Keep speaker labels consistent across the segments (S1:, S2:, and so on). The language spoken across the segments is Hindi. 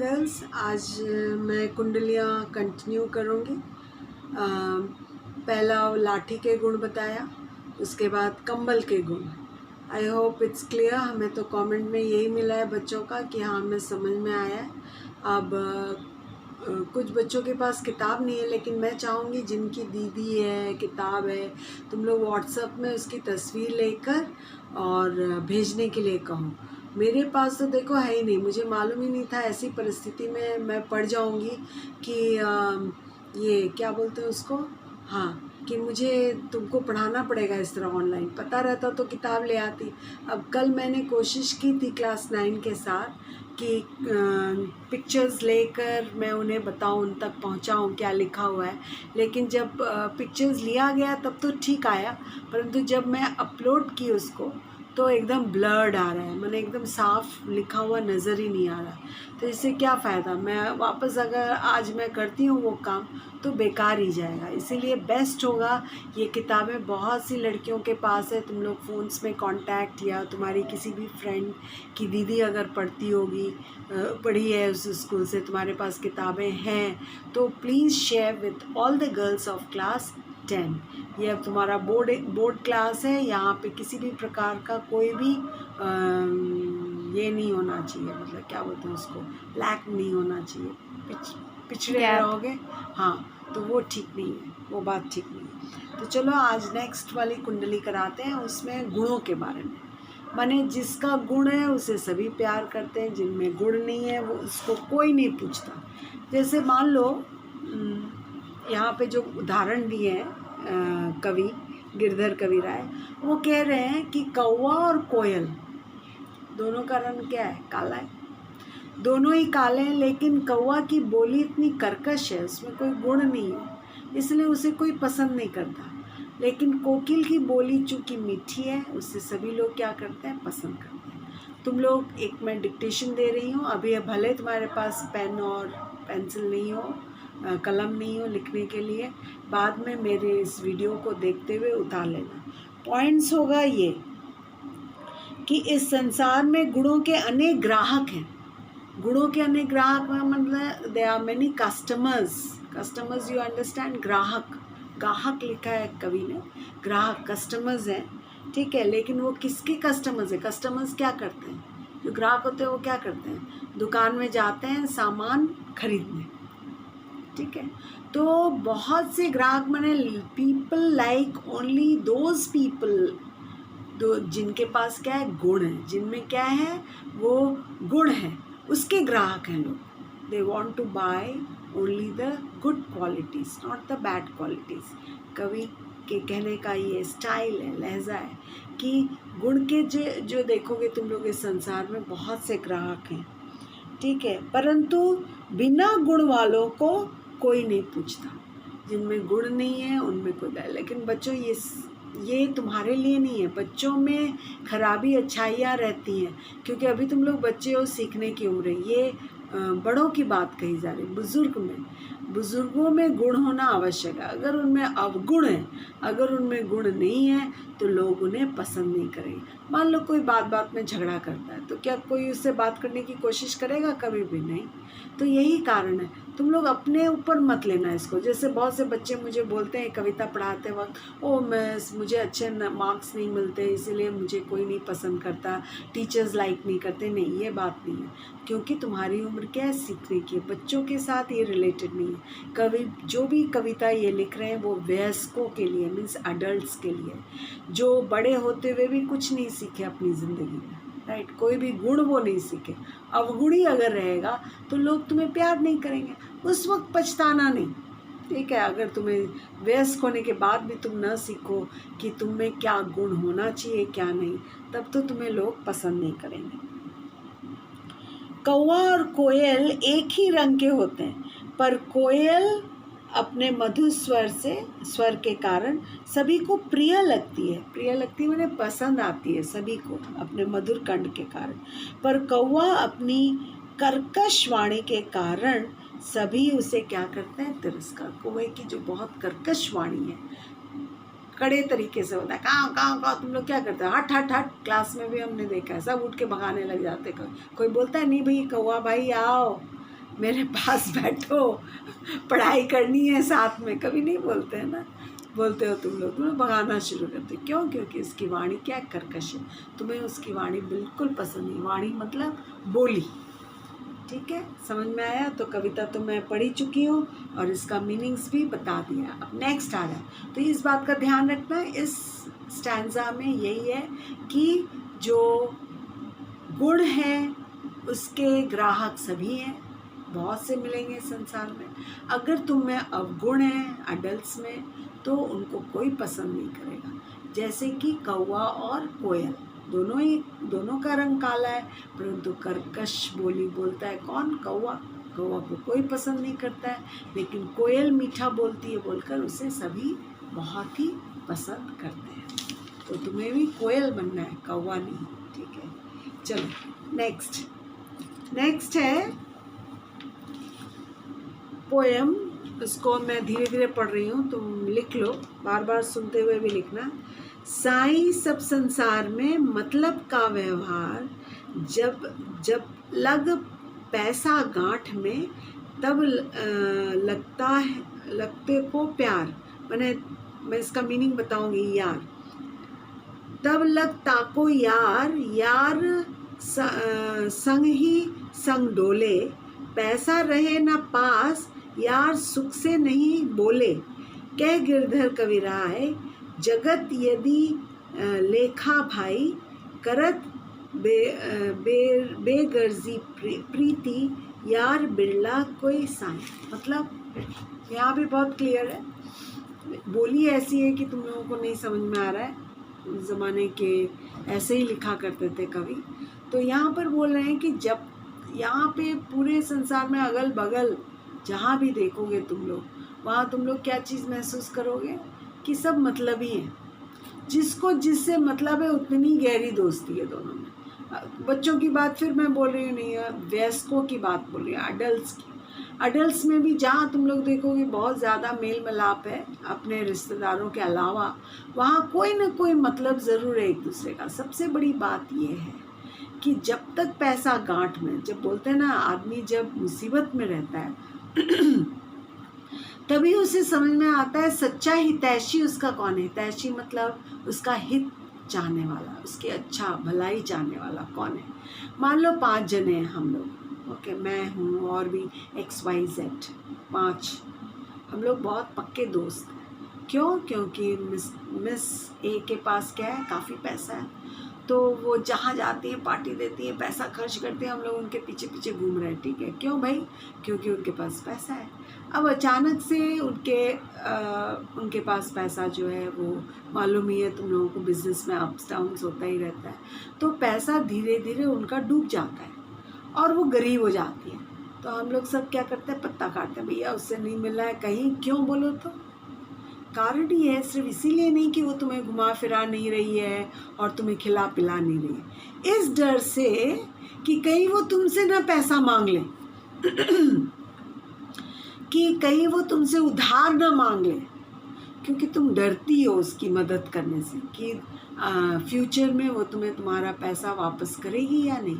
S1: गर्ल्स। आज मैं कुंडलियाँ कंटिन्यू करूँगी। पहला लाठी के गुण बताया, उसके बाद कंबल के गुण। I hope it's clear. हमें तो कमेंट में यही मिला है बच्चों का कि हाँ हमें समझ में आया है। अब कुछ बच्चों के पास किताब नहीं है, लेकिन मैं चाहूँगी जिनकी दीदी है, किताब है, तुम लोग व्हाट्सएप में उसकी तस्वीर लेकर और भेजने के लिए कहो। मेरे पास तो देखो है ही नहीं, मुझे मालूम ही नहीं था। ऐसी परिस्थिति में मैं पड़ जाऊंगी कि ये क्या बोलते हैं उसको, हाँ, कि मुझे तुमको पढ़ाना पड़ेगा इस तरह ऑनलाइन। पता रहता तो किताब ले आती। अब कल मैंने कोशिश की थी क्लास 9 के साथ कि पिक्चर्स लेकर मैं उन्हें बताऊं, उन तक पहुंचाऊं क्या लिखा हुआ है, लेकिन जब पिक्चर्स लिया गया तब तो ठीक आया, परंतु जब मैं अपलोड की उसको तो एकदम ब्लर्ड आ रहा है, मैंने एकदम साफ लिखा हुआ नज़र ही नहीं आ रहा। तो इससे क्या फ़ायदा, मैं वापस अगर आज मैं करती हूँ वो काम तो बेकार ही जाएगा। इसीलिए बेस्ट होगा, ये किताबें बहुत सी लड़कियों के पास है, तुम लोग फ़ोन्स में कांटेक्ट या तुम्हारी किसी भी फ्रेंड की दीदी अगर पढ़ती होगी, पढ़ी है उस स्कूल से, तुम्हारे पास किताबें हैं तो please share with all the girls of class 10। ये अब तुम्हारा बोर्ड क्लास है, यहाँ पे किसी भी प्रकार का कोई भी ये नहीं होना चाहिए, मतलब क्या बोलते हैं उसको, लैक नहीं होना चाहिए, पिछड़े रहोगे, हाँ, तो वो ठीक नहीं है, वो बात ठीक नहीं है। तो चलो आज नेक्स्ट वाली कुंडली कराते हैं, उसमें गुणों के बारे में। माने जिसका गुण है उसे सभी प्यार करते हैं, जिनमें गुण नहीं है वो उसको कोई नहीं पूछता। जैसे मान लो यहाँ पे जो उदाहरण दिए हैं कवि गिरधर कवि राय, वो कह रहे हैं कि कौवा और कोयल दोनों का रंग क्या है, काला है। दोनों ही काले हैं, लेकिन कौवा की बोली इतनी कर्कश है, उसमें कोई गुण नहीं है, इसलिए उसे कोई पसंद नहीं करता। लेकिन कोकिल की बोली चूँकि मीठी है, उससे सभी लोग क्या करते हैं, पसंद करते हैं। तुम लोग, एक मैं डिक्टेशन दे रही हूँ अभी, भले तुम्हारे पास पेन और पेंसिल नहीं हो, कलम नहीं हो लिखने के लिए, बाद में मेरे इस वीडियो को देखते हुए उतार लेना। पॉइंट्स होगा ये कि इस संसार में गुणों के अनेक ग्राहक हैं। गुणों के अनेक ग्राहक मतलब they are many customers, you understand. ग्राहक लिखा है कवि ने, ग्राहक कस्टमर्स हैं, ठीक है। लेकिन वो किसके कस्टमर्स है, कस्टमर्स क्या करते हैं, जो ग्राहक होते हैं वो क्या करते हैं, दुकान में जाते हैं सामान खरीदने, ठीक है। तो बहुत से ग्राहक माने people like only those people जिनके पास क्या है, गुण है, जिनमें क्या है, वो गुण है, उसके ग्राहक हैं लोग। They want to buy only the good qualities, not the bad qualities. कवि के कहने का ये स्टाइल है, लहजा है कि गुण के जो देखोगे तुम लोग इस संसार में बहुत से ग्राहक हैं, ठीक है, परंतु बिना गुण वालों को कोई नहीं पूछता। जिनमें गुण नहीं है उनमें कोई नहीं। लेकिन बच्चों, ये तुम्हारे लिए नहीं है, बच्चों में खराबी अच्छाइयाँ रहती हैं, क्योंकि अभी तुम लोग बच्चे हो, सीखने की उम्र है। ये बड़ों की बात कही जा रही, बुजुर्गों में गुण होना आवश्यक है। अगर उनमें अवगुण है, अगर उनमें गुण नहीं है तो लोग उन्हें पसंद नहीं करेंगे। मान लो कोई बात में झगड़ा करता है, तो क्या कोई उससे बात करने की कोशिश करेगा, कभी भी नहीं। तो यही कारण है, तुम लोग अपने ऊपर मत लेना इसको। जैसे बहुत से बच्चे मुझे बोलते हैं कविता पढ़ाते वक्त, मुझे अच्छे मार्क्स नहीं मिलते, इसीलिए मुझे कोई नहीं पसंद करता, टीचर्स लाइक नहीं करते। नहीं, ये बात नहीं है, क्योंकि तुम्हारी उम्र क्या है, सीखने की। बच्चों के साथ ये रिलेटेड नहीं है। कवि जो भी कविता ये लिख रहे हैं वो वयस्कों के लिए, मीन्स अडल्ट्स के लिए, जो बड़े होते हुए भी कुछ नहीं सीखे अपनी ज़िंदगी में, राइट। कोई भी गुण वो नहीं सीखे। अवगुणी अगर रहेगा तो लोग तुम्हें प्यार नहीं करेंगे, उस वक्त पछताना नहीं, ठीक है। अगर तुम्हें वयस्क होने के बाद भी तुम न सीखो कि तुम में क्या गुण होना चाहिए क्या नहीं, तब तो तुम्हें लोग पसंद नहीं करेंगे। कौवा और कोयल एक ही रंग के होते हैं, पर कोयल अपने मधुर स्वर के कारण सभी को प्रिय लगती है मैंने पसंद आती है सभी को अपने मधुर कंठ के कारण। पर कौवा अपनी कर्कश वाणी के कारण सभी उसे क्या करते हैं, तिरस्कार। कौवे की जो बहुत कर्कश वाणी है, कड़े तरीके से होता है, काँ तुम लोग क्या करते हो, हट हट हट। क्लास में भी हमने देखा है, सब उठ के भगाने लग जाते। कोई बोलता है नहीं भाई कौवा भाई आओ, मेरे पास बैठो, पढ़ाई करनी है साथ में, कभी नहीं बोलते हैं ना। बोलते हो तुम लोग, तुम्हें भगाना शुरू करते। क्यों? क्योंकि उसकी वाणी क्या कर्कश है, तुम्हें उसकी वाणी बिल्कुल पसंद नहीं। वाणी मतलब बोली, ठीक है, समझ में आया? तो कविता तो मैं पढ़ी चुकी हूँ और इसका मीनिंग्स भी बता दिया। अब नेक्स्ट आ रहा है, तो इस बात का ध्यान रखना, इस स्टैंजा में यही है कि जो गुण है उसके ग्राहक सभी हैं, बहुत से मिलेंगे संसार में। अगर तुम में अवगुण है अडल्ट्स में, तो उनको कोई पसंद नहीं करेगा। जैसे कि कौवा और कोयल, दोनों का रंग काला है, परंतु कर्कश बोली बोलता है कौन? कौवा। कौवा को कोई पसंद नहीं करता है, लेकिन कोयल मीठा बोलती है बोलकर उसे सभी बहुत ही पसंद करते हैं। तो तुम्हें भी कोयल बनना है, कौवा नहीं, ठीक है। चलो नेक्स्ट है पोएम। उसको मैं धीरे धीरे पढ़ रही हूँ, तुम लिख लो, बार बार सुनते हुए भी लिखना। साईं सब संसार में मतलब का व्यवहार, जब लग पैसा गांठ में, तब लगते को प्यार। मैं इसका मीनिंग बताऊंगी। यार, तब लगता को यार संग ही संग डोले, पैसा रहे न पास, यार सुख से नहीं बोले। कह गिरधर कविराय, जगत यदि लेखा भाई, करत बेगर्जी प्रीति, यार बिरला कोई साई। मतलब यहाँ भी बहुत क्लियर है, बोली ऐसी है कि तुम लोगों को नहीं समझ में आ रहा है। उस ज़माने के ऐसे ही लिखा करते थे कवि। तो यहाँ पर बोल रहे हैं कि जब यहाँ पे पूरे संसार में अगल बगल जहाँ भी देखोगे तुम लोग, वहाँ तुम लोग क्या चीज़ महसूस करोगे? कि सब मतलब ही है, जिसको जिससे मतलब है उतनी गहरी दोस्ती है दोनों में। बच्चों की बात फिर मैं बोल रही हूँ नहीं है, वयस्कों की बात बोल रही हूँ, अडल्ट्स की। अडल्ट्स में भी जहाँ तुम लोग देखोगे बहुत ज़्यादा मेल मिलाप है अपने रिश्तेदारों के अलावा, वहाँ कोई ना कोई मतलब ज़रूर है एक दूसरे का। सबसे बड़ी बात ये है कि जब तक पैसा गांठ में, जब बोलते हैं ना आदमी जब मुसीबत में रहता है तभी उसे समझ में आता है सच्चा हितैषी उसका कौन है। हितैषी मतलब उसका हित चाहने वाला, उसकी अच्छा भलाई चाहने वाला कौन है। मान लो 5 जने हैं हम लोग, ओके, मैं हूँ और भी XYZ 5, हम लोग बहुत पक्के दोस्त हैं। क्यों? क्योंकि मिस ए के पास क्या है, काफ़ी पैसा है, तो वो जहाँ जाती है पार्टी देती है, पैसा खर्च करते हैं, हम लोग उनके पीछे पीछे घूम रहे हैं, ठीक है। क्यों भाई? क्योंकि उनके पास पैसा है। अब अचानक से उनके पास पैसा जो है, वो मालूम ही है तुम लोगों को, बिजनेस में अप्स डाउन्स होता ही रहता है, तो पैसा धीरे धीरे उनका डूब जाता है और वो गरीब हो जाती है। तो हम लोग सब क्या करते हैं, पत्ता काटते हैं, भैया उससे नहीं मिल रहा है कहीं। क्यों बोलो तो? कारण ही है, सिर्फ इसीलिए नहीं कि वो तुम्हें घुमा फिरा नहीं रही है और तुम्हें खिला पिला नहीं रही है, इस डर से कि कहीं वो तुमसे ना पैसा मांग ले कि कहीं वो तुमसे उधार ना मांग ले, क्योंकि तुम डरती हो उसकी मदद करने से कि फ्यूचर में वो तुम्हारा पैसा वापस करेगी या नहीं।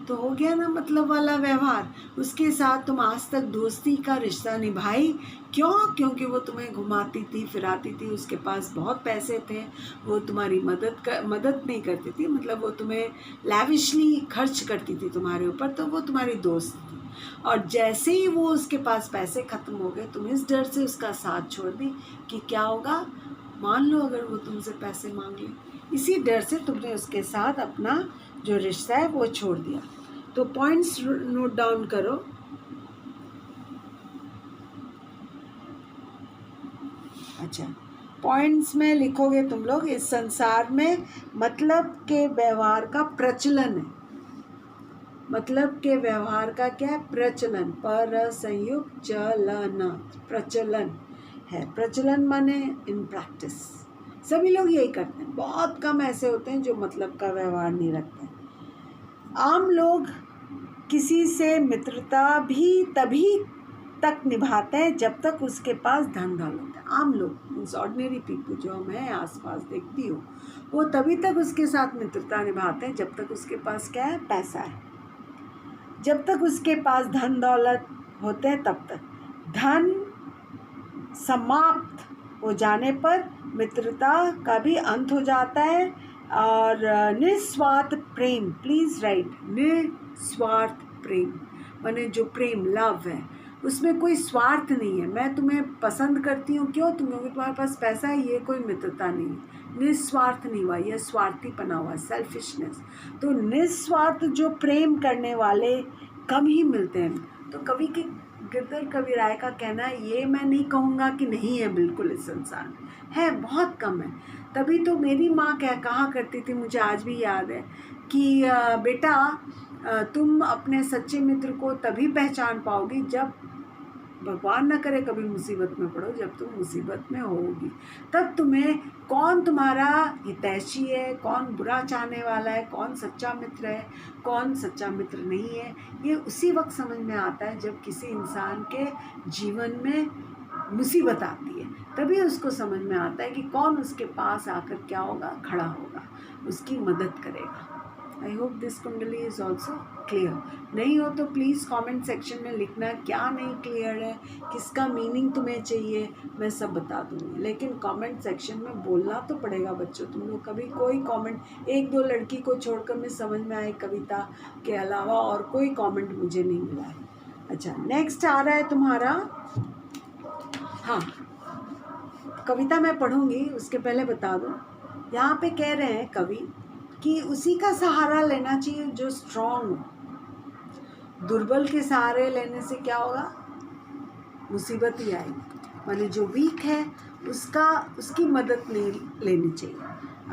S1: तो हो गया ना मतलब वाला व्यवहार। उसके साथ तुम आज तक दोस्ती का रिश्ता निभाई, क्यों? क्योंकि वो तुम्हें घुमाती थी फिराती थी, उसके पास बहुत पैसे थे, वो तुम्हारी मदद नहीं करती थी, मतलब वो तुम्हें लैविशली खर्च करती थी तुम्हारे ऊपर, तो वो तुम्हारी दोस्त थी। और जैसे ही वो उसके पास पैसे ख़त्म हो गए, तुम इस डर से उसका साथ छोड़ दी कि क्या होगा, मान लो अगर वो तुमसे पैसे मांग ले, इसी डर से तुमने उसके साथ अपना जो रिश्ता है वो छोड़ दिया। तो पॉइंट्स नोट डाउन करो। अच्छा, पॉइंट्स में लिखोगे तुम लोग, इस संसार में मतलब के व्यवहार का प्रचलन है। मतलब के व्यवहार का क्या है? प्रचलन, पर संयुक्त चलन, प्रचलन है। प्रचलन माने इन प्रैक्टिस, सभी लोग यही करते हैं। बहुत कम ऐसे होते हैं जो मतलब का व्यवहार नहीं रखते। आम लोग किसी से मित्रता भी तभी तक निभाते हैं जब तक उसके पास धन दौलत है। आम लोग मीन्स ऑर्डिनरी पीपल जो मैं आसपास देखती हूँ, वो तभी तक उसके साथ मित्रता निभाते हैं जब तक उसके पास क्या है? पैसा है। जब तक उसके पास धन दौलत होते हैं तब तक। धन समाप्त हो जाने पर मित्रता का भी अंत हो जाता है। और निस्वार्थ प्रेम, प्लीज़ राइट, निस्वार्थ प्रेम माने जो प्रेम लव है उसमें कोई स्वार्थ नहीं है। मैं तुम्हें पसंद करती हूँ, क्यों? क्योंकि तुम्हारे पास पैसा है, ये कोई मित्रता नहीं है। निस्वार्थ नहीं हुआ, यह स्वार्थीपना हुआ, सेल्फिशनेस। तो निस्वार्थ जो प्रेम करने वाले कम ही मिलते हैं। तो कवि के गिरधर कवि राय का कहना है, ये मैं नहीं कहूँगा कि नहीं है, बिल्कुल इस संसार में है, बहुत कम है। तभी तो मेरी माँ कहा करती थी, मुझे आज भी याद है, कि बेटा तुम अपने सच्चे मित्र को तभी पहचान पाओगी जब, भगवान न करे कभी मुसीबत में पड़ो, जब तुम मुसीबत में होगी तब तुम्हें कौन तुम्हारा हितैषी है, कौन बुरा चाहने वाला है, कौन सच्चा मित्र है, कौन सच्चा मित्र नहीं है। ये उसी वक्त समझ में आता है जब किसी इंसान के जीवन में मुसीबत आती है, तभी उसको समझ में आता है कि कौन उसके पास आकर क्या होगा, खड़ा होगा, उसकी मदद करेगा। आई होप दिस कुंडली इज़ ऑल्सो क्लियर। नहीं हो तो प्लीज़ कमेंट सेक्शन में लिखना क्या नहीं क्लियर है, किसका मीनिंग तुम्हें चाहिए, मैं सब बता दूँगी। लेकिन कमेंट सेक्शन में बोलना तो पड़ेगा बच्चों। तुम लोग कभी कोई कमेंट, एक दो लड़की को छोड़कर मैं समझ में आई कविता के अलावा और कोई कमेंट मुझे नहीं मिला है। अच्छा, नेक्स्ट आ रहा है तुम्हारा, हाँ कविता मैं पढ़ूँगी, उसके पहले बता दूँ, यहाँ पे कह रहे हैं कवि कि उसी का सहारा लेना चाहिए जो स्ट्रॉन्ग हो। दुर्बल के सहारे लेने से क्या होगा, मुसीबत ही आएगी। माने जो वीक है उसकी मदद नहीं लेनी चाहिए।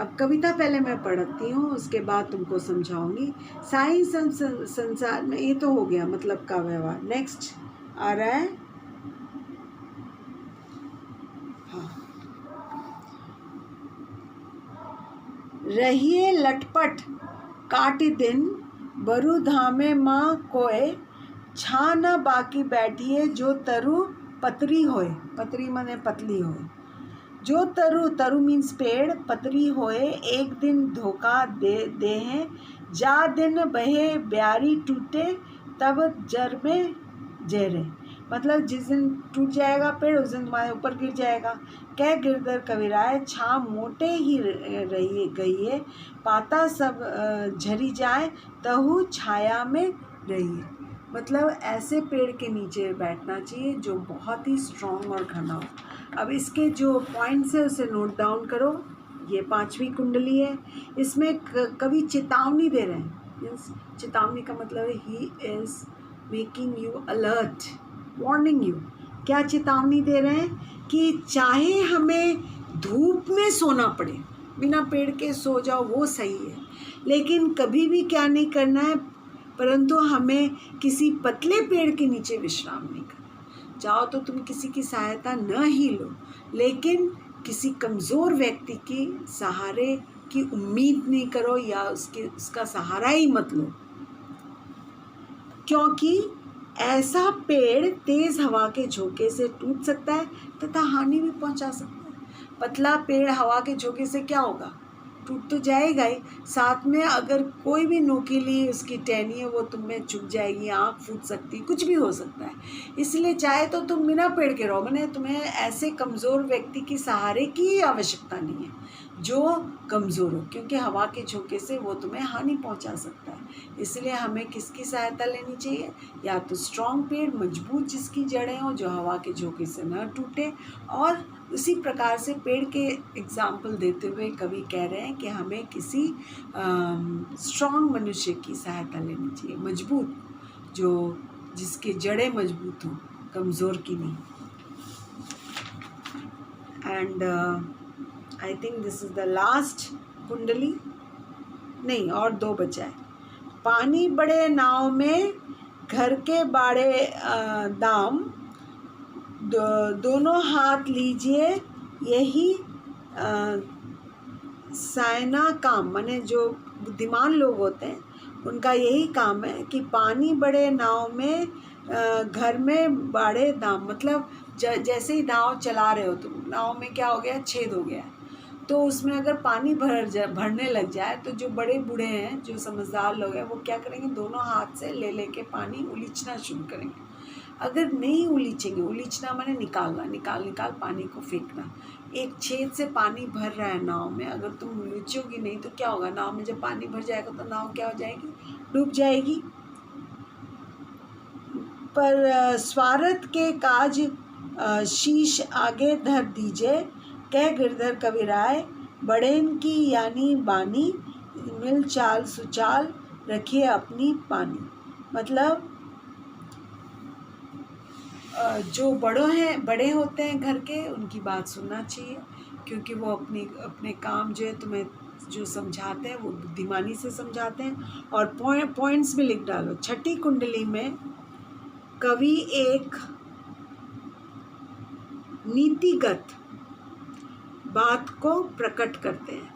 S1: अब कविता पहले मैं पढ़ती हूँ, उसके बाद तुमको समझाऊंगी। साई संसार में, ये तो हो गया मतलब का व्यवहार। नेक्स्ट आ रहा है, रहिए लटपट काटी दिन, बरु धामे माँ कोय, छा न बाकी बैठिए जो तरु पतरी होए। पतरी माने पतली होए। जो तरु मीन्स पेड़, पतरी होए, एक दिन धोखा दे हैं, जा दिन बहे ब्यारी टूटे, तब जर में जहरे। मतलब जिस दिन टूट जाएगा पेड़ उस दिन तुम्हारे ऊपर गिर जाएगा। कह गिरधर कविराय, छा मोटे ही रही गई है, पाता सब झरी जाए, तहु छाया में रहिए। मतलब ऐसे पेड़ के नीचे बैठना चाहिए जो बहुत ही स्ट्रॉन्ग और घना हो। अब इसके जो पॉइंट्स है उसे नोट डाउन करो। ये 5वीं कुंडली है। इसमें कवि चेतावनी दे रहे हैं। मीन्स चेतावनी का मतलब है he is making you alert, warning you. क्या चेतावनी दे रहे हैं कि चाहे हमें धूप में सोना पड़े, बिना पेड़ के सो जाओ वो सही है, लेकिन कभी भी क्या नहीं करना है, परंतु हमें किसी पतले पेड़ के नीचे विश्राम नहीं करना। चाहो तो तुम किसी की सहायता न ही लो, लेकिन किसी कमज़ोर व्यक्ति की सहारे की उम्मीद नहीं करो, या उसका सहारा ही मत लो, क्योंकि ऐसा पेड़ तेज़ हवा के झोंके से टूट सकता है तथा हानि भी पहुंचा सकता है। पतला पेड़ हवा के झोंके से क्या होगा, टूट तो जाएगा ही, साथ में अगर कोई भी नोकीली उसकी टहनी है वो तुम में चुभ जाएगी, आँख फूट सकती, कुछ भी हो सकता है। इसलिए चाहे तो तुम बिना पेड़ के रहो, मैंने तुम्हें ऐसे कमज़ोर व्यक्ति की सहारे की आवश्यकता नहीं है जो कमज़ोर हो, क्योंकि हवा के झोंके से वो तुम्हें हानि पहुंचा सकता है। इसलिए हमें किसकी सहायता लेनी चाहिए, या तो स्ट्रॉन्ग पेड़, मजबूत जिसकी जड़ें हों, जो हवा के झोंके से न टूटे। और उसी प्रकार से पेड़ के एग्जाम्पल देते हुए कवि कह रहे हैं कि हमें किसी स्ट्रॉन्ग मनुष्य की सहायता लेनी चाहिए, मजबूत, जिसकी जड़ें मजबूत हों, कमज़ोर की नहीं। And I think this is the last कुंडली, नहीं और 2 बचा है। पानी बड़े नाव में, घर के बाड़े दाम, दोनों हाथ लीजिए, यही सायना काम। माने जो बुद्धिमान लोग होते हैं उनका यही काम है कि पानी बड़े नाव में, घर में बाड़े दाम। मतलब जैसे ही नाव चला रहे हो तुम, नाव में क्या हो गया, छेद हो गया, तो उसमें अगर पानी भरने लग जाए तो जो बड़े बूढ़े हैं, जो समझदार लोग हैं, वो क्या करेंगे, दोनों हाथ से ले लेके पानी उलीचना शुरू करेंगे। अगर नहीं उलीचेंगे, उलीचना माने निकालना, निकाल पानी को फेंकना। एक छेद से पानी भर रहा है नाव में, अगर तुम उलीचोगी नहीं तो क्या होगा, नाव में जब पानी भर जाएगा तो नाव क्या हो जाएगी, डूब जाएगी। पर स्वार्थ के काज शीश आगे धर दीजिए, कह गिरधर कविराय, बड़ेन की यानी बानी, मिल चाल सुचाल, रखिए अपनी पानी। मतलब जो बड़े होते हैं घर के, उनकी बात सुनना चाहिए, क्योंकि वो अपने काम जो है तुम्हें जो समझाते हैं वो बुद्धिमानी से समझाते हैं। और पॉइंट्स में लिख डालो। छठी कुंडली में कवि एक नीतिगत बात को प्रकट करते हैं।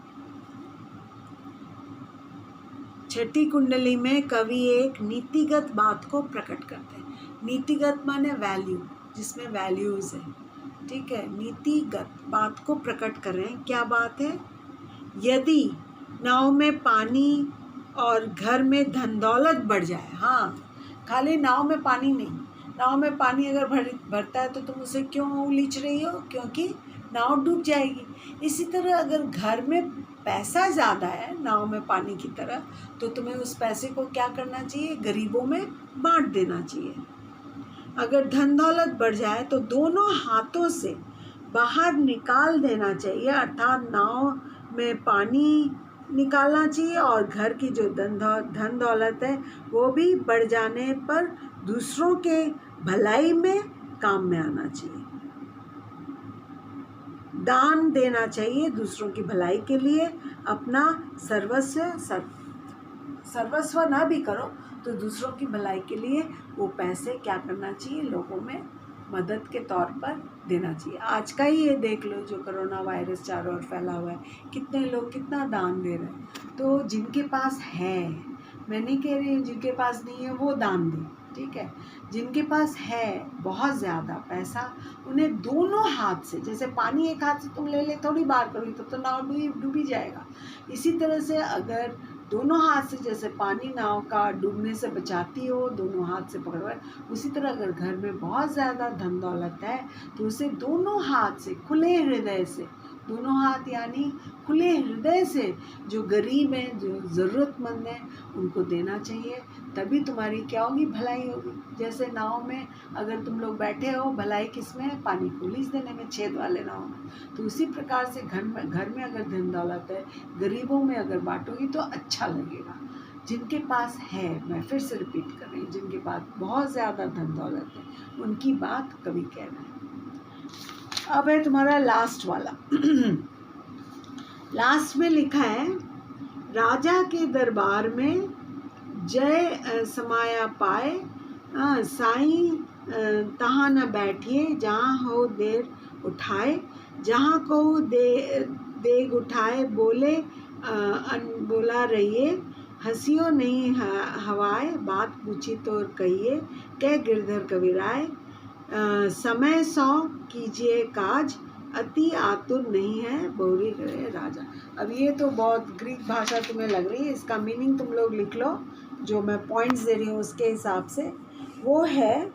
S1: छठी कुंडली में कवि एक नीतिगत बात को प्रकट करते हैं। नीतिगत माने वैल्यू, जिसमें वैल्यूज है, ठीक है। नीतिगत बात को प्रकट कर रहे हैं। क्या बात है, यदि नाव में पानी और घर में धन दौलत बढ़ जाए, हाँ, खाली नाव में पानी नहीं, नाव में पानी अगर भरता है तो तुम उसे क्यों उलीच रही हो, क्योंकि नाव डूब जाएगी। इसी तरह अगर घर में पैसा ज़्यादा है नाव में पानी की तरह, तो तुम्हें उस पैसे को क्या करना चाहिए, गरीबों में बांट देना चाहिए। अगर धन दौलत बढ़ जाए तो दोनों हाथों से बाहर निकाल देना चाहिए, अर्थात नाव में पानी निकालना चाहिए और घर की जो धन दौलत है वो भी बढ़ जाने पर दूसरों के भलाई में काम में आना चाहिए। दान देना चाहिए दूसरों की भलाई के लिए, अपना सर्वस्व ना भी करो तो दूसरों की भलाई के लिए वो पैसे क्या करना चाहिए, लोगों में मदद के तौर पर देना चाहिए। आज का ही ये देख लो, जो कोरोना वायरस चारों ओर फैला हुआ है, कितने लोग कितना दान दे रहे हैं। तो जिनके पास है, मैं नहीं कह रही हूँ जिनके पास नहीं है वो दान दें, ठीक है। जिनके पास है बहुत ज़्यादा पैसा, उन्हें दोनों हाथ से, जैसे पानी एक हाथ से तुम ले थोड़ी बार करोगी तो नाव डूबी जाएगा। इसी तरह से अगर दोनों हाथ से, जैसे पानी नाव का डूबने से बचाती हो, दोनों हाथ से पकड़वा, उसी तरह अगर घर में बहुत ज़्यादा धन दौलत है तो उसे दोनों हाथ से, खुले हृदय से, दोनों हाथ यानी खुले हृदय से जो गरीब हैं, जो ज़रूरतमंद हैं, उनको देना चाहिए। तभी तुम्हारी क्या होगी, भलाई होगी। जैसे नाव में अगर तुम लोग बैठे हो, भलाई किस में है, पानी को लीज देने में, छेद वाले नाव में। तो उसी प्रकार से घर में अगर धन दौलत है, गरीबों में अगर बांटोगी तो अच्छा लगेगा। जिनके पास है, मैं फिर से रिपीट कर रही हूँ, जिनके पास बहुत ज़्यादा धन दौलत है, उनकी बात कवि कह रहे हैं। अब है तुम्हारा लास्ट वाला। लास्ट में लिखा है, राजा के दरबार में जय समाया पाए, साईं तहाँ न बैठिए, जहाँ हो देर उठाए, जहाँ को देग उठाए, बोला रहिए, हंसियो नहीं हवाए, बात पूछी तो कहिए, कह गिरधर कविराय, समय सौ कीजिए काज, अति आतुर नहीं है, बहुरी करे राजा। अब ये तो बहुत ग्रीक भाषा तुम्हें लग रही है, इसका मीनिंग तुम लोग लिख लो, जो मैं पॉइंट्स दे रही हूँ उसके हिसाब से। वो है,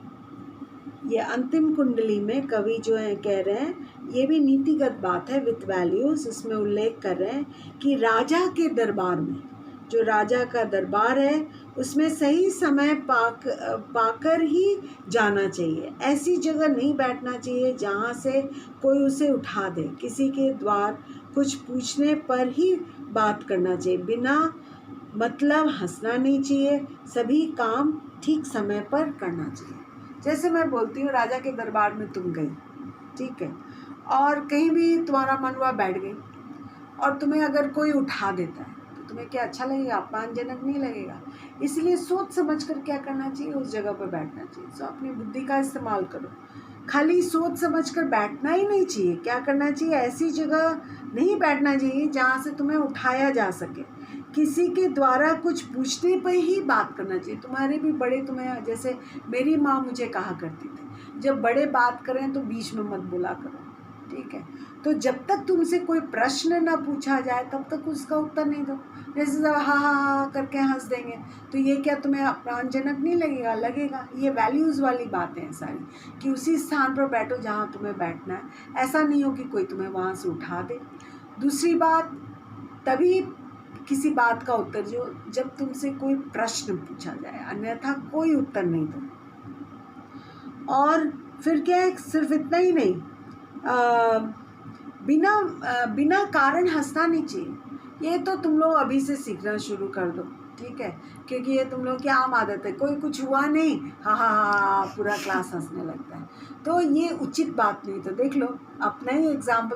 S1: ये अंतिम कुंडली में कवि जो है कह रहे हैं, ये भी नीतिगत बात है विथ वैल्यूज। इसमें उल्लेख कर रहे हैं कि राजा के दरबार में, जो राजा का दरबार है, उसमें सही समय पाकर ही जाना चाहिए। ऐसी जगह नहीं बैठना चाहिए जहाँ से कोई उसे उठा दे। किसी के द्वार कुछ पूछने पर ही बात करना चाहिए। बिना मतलब हंसना नहीं चाहिए। सभी काम ठीक समय पर करना चाहिए। जैसे मैं बोलती हूँ, राजा के दरबार में तुम गई, ठीक है, और कहीं भी तुम्हारा मन हुआ बैठ गई, और तुम्हें अगर कोई उठा देता है तो तुम्हें क्या अच्छा लगेगा? अपमानजनक नहीं लगेगा। इसलिए सोच समझ कर क्या करना चाहिए, उस जगह पर बैठना चाहिए। सो अपनी बुद्धि का इस्तेमाल करो। खाली सोच समझ कर बैठना ही नहीं चाहिए। क्या करना चाहिए? ऐसी जगह नहीं बैठना चाहिए जहाँ से तुम्हें उठाया जा सके। किसी के द्वारा कुछ पूछने पर ही बात करना चाहिए। तुम्हारे भी बड़े तुम्हें, जैसे मेरी माँ मुझे कहा करती थी, जब बड़े बात करें तो बीच में मत बोला करो, ठीक है। तो जब तक तुमसे कोई प्रश्न ना पूछा जाए तब तक उसका उत्तर नहीं दो। जैसे सब हाँ हाँ हाँ करके हंस देंगे तो ये क्या तुम्हें अपमानजनक नहीं लगेगा? लगेगा। ये वैल्यूज़ वाली बातें हैं सारी, कि उसी स्थान पर बैठो जहाँ तुम्हें बैठना है। ऐसा नहीं हो कि कोई तुम्हें वहाँ से उठा दे। दूसरी बात, तभी किसी बात का उत्तर जो जब तुमसे कोई प्रश्न पूछा जाए, अन्यथा कोई उत्तर नहीं दो। और फिर क्या है, सिर्फ इतना ही नहीं, बिना कारण हंसना नहीं चाहिए। ये तो तुम लोग अभी से सीखना शुरू कर दो, ठीक है, क्योंकि ये तुम लोग की आम आदत है। कोई कुछ हुआ नहीं, हाँ हाँ हाँ पूरा क्लास हंसने लगता है, तो ये उचित बात नहीं। तो देख लो, अपना ही एग्जाम्पल